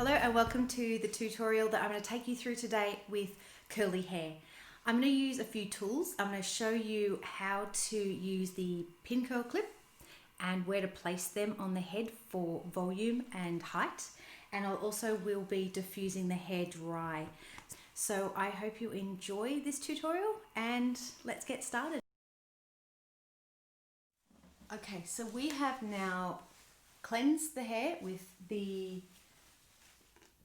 Hello and welcome to the tutorial that I'm going to take you through today with curly hair. I'm going to use a few tools. I'm going to show you how to use the pin curl clip and where to place them on the head for volume and height. And I also will be diffusing the hair dry. So I hope you enjoy this tutorial and let's get started. Okay, so we have now cleansed the hair with the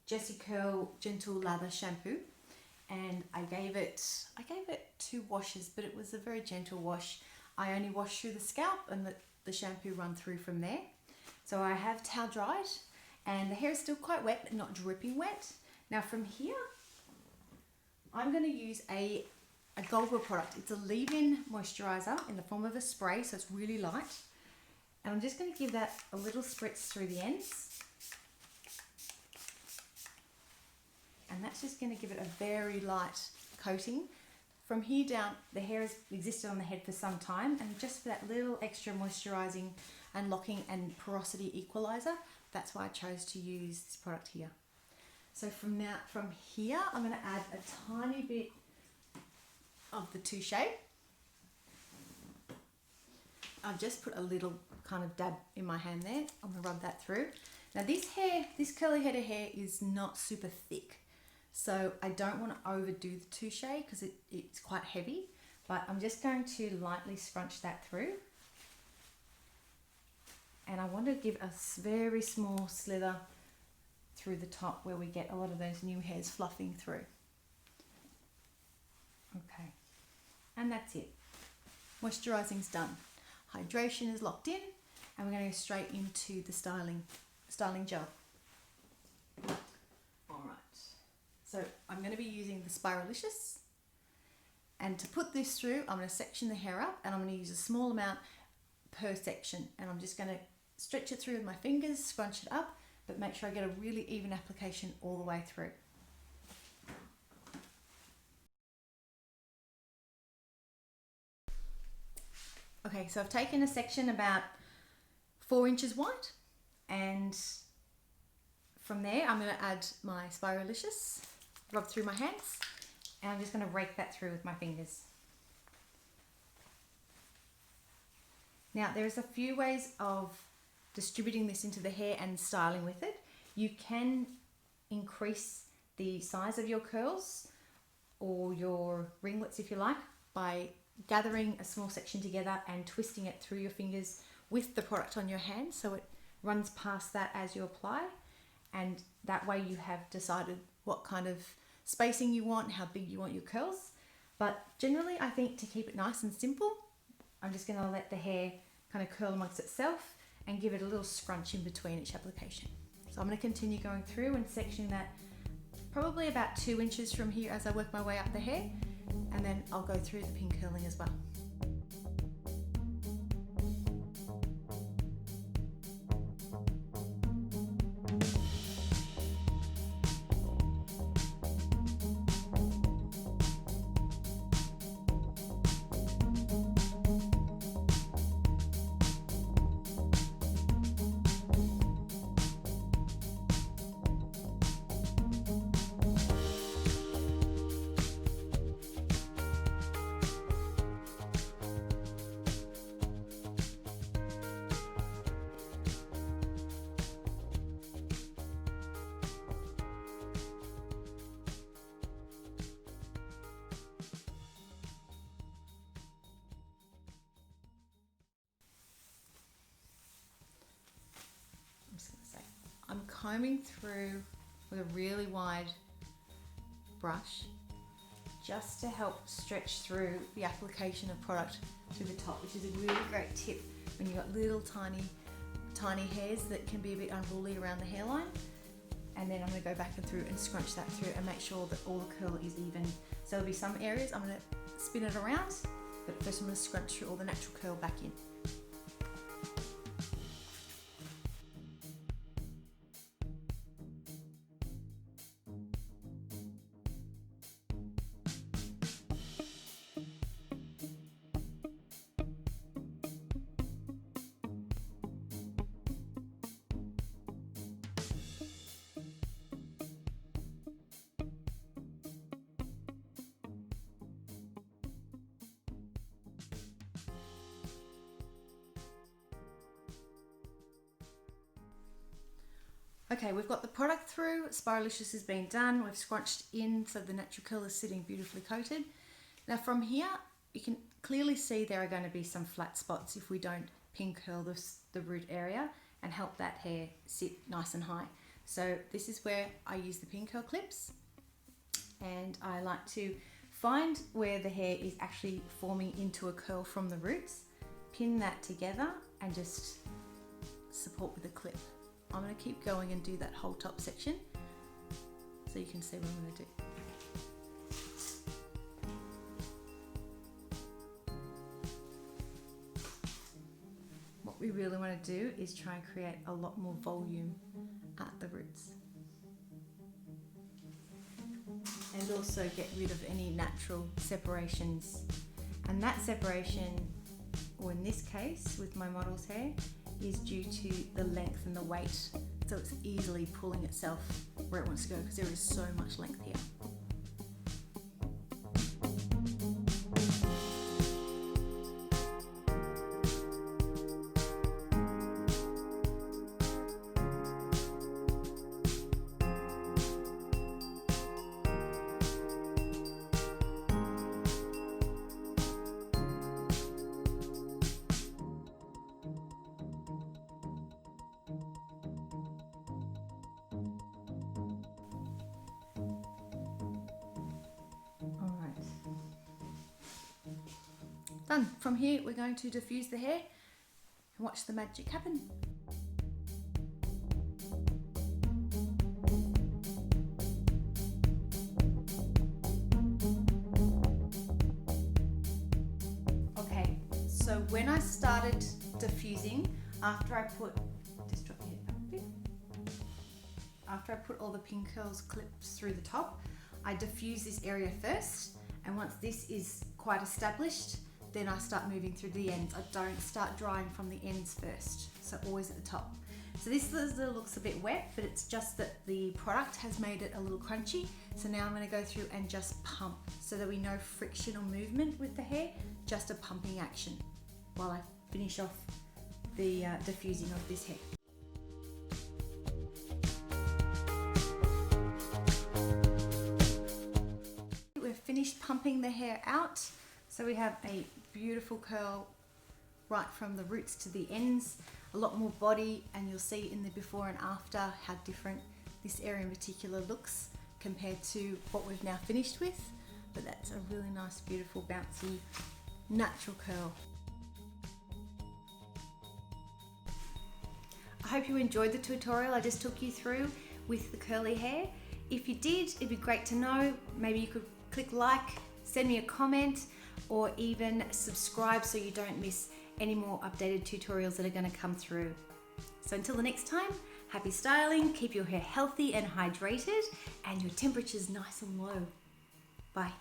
Jessicurl Gentle Lather shampoo, and I gave it 2 washes, but it was a very gentle wash. I only washed through the scalp and let the shampoo run through from there. So I have towel dried and the hair is still quite wet but not dripping wet. Now from here I'm going to use a Goldwell product. It's a leave-in moisturiser in the form of a spray, so it's really light, and I'm just going to give that a little spritz through the ends. And that's just going to give it a very light coating. From here down, the hair has existed on the head for some time, and just for that little extra moisturising and locking and porosity equaliser, that's why I chose to use this product here. So from here, I'm going to add a tiny bit of the Too Shea. I've just put a little kind of dab in my hand there. I'm going to rub that through. Now this curly head of hair is not super thick, so I don't want to overdo the Too Shea because it's quite heavy, but I'm just going to lightly scrunch that through. And I want to give a very small slither through the top where we get a lot of those new hairs fluffing through. Okay, and that's it. Moisturising's done. Hydration is locked in, and we're going to go straight into the styling gel. So I'm going to be using the Spiralicious, and to put this through I'm going to section the hair up, and I'm going to use a small amount per section, and I'm just going to stretch it through with my fingers, scrunch it up, but make sure I get a really even application all the way through. Okay, so I've taken a section about 4 inches wide, and from there I'm going to add my Spiralicious, rub through my hands, and I'm just going to rake that through with my fingers. Now there's a few ways of distributing this into the hair and styling with it. You can increase the size of your curls or your ringlets if you like by gathering a small section together and twisting it through your fingers with the product on your hand so it runs past that as you apply, and that way you have decided what kind of spacing you want, how big you want your curls. But generally I think to keep it nice and simple, I'm just going to let the hair kind of curl amongst itself and give it a little scrunch in between each application. So I'm going to continue going through and sectioning that probably about 2 inches from here as I work my way up the hair, and then I'll go through the pin curling as well. I'm combing through with a really wide brush just to help stretch through the application of product through the top, which is a really great tip when you've got little tiny hairs that can be a bit unruly around the hairline. And then I'm going to go back and through and scrunch that through and make sure that all the curl is even. So there'll be some areas I'm going to spin it around, but first I'm going to scrunch through all the natural curl back in. Okay, we've got the product through, Spiralicious has been done, we've scrunched in so the natural curl is sitting beautifully coated. Now from here, you can clearly see there are going to be some flat spots if we don't pin curl the root area and help that hair sit nice and high. So this is where I use the pin curl clips, and I like to find where the hair is actually forming into a curl from the roots, pin that together and just support with a clip. I'm going to keep going and do that whole top section so you can see what I'm going to do. What we really want to do is try and create a lot more volume at the roots. And also get rid of any natural separations. And that separation, or in this case with my model's hair, is due to the length and the weight. So it's easily pulling itself where it wants to go because there is so much length here. Done. From here, we're going to diffuse the hair and watch the magic happen. Okay, so when I started diffusing, after I put all the pin curls clips through the top, I diffuse this area first, and once this is quite established, then I start moving through the ends. I don't start drying from the ends first, so always at the top. So this looks a bit wet, but it's just that the product has made it a little crunchy. So now I'm going to go through and just pump so that we no friction or movement with the hair, just a pumping action while I finish off the diffusing of this hair. We've finished pumping the hair out. So we have a beautiful curl right from the roots to the ends, a lot more body, and you'll see in the before and after how different this area in particular looks compared to what we've now finished with. But that's a really nice, beautiful, bouncy, natural curl. I hope you enjoyed the tutorial I just took you through with the curly hair. If you did, it'd be great to know. Maybe you could click like, send me a comment, or even subscribe so you don't miss any more updated tutorials that are going to come through. So until the next time, happy styling, keep your hair healthy and hydrated, and your temperatures nice and low. Bye.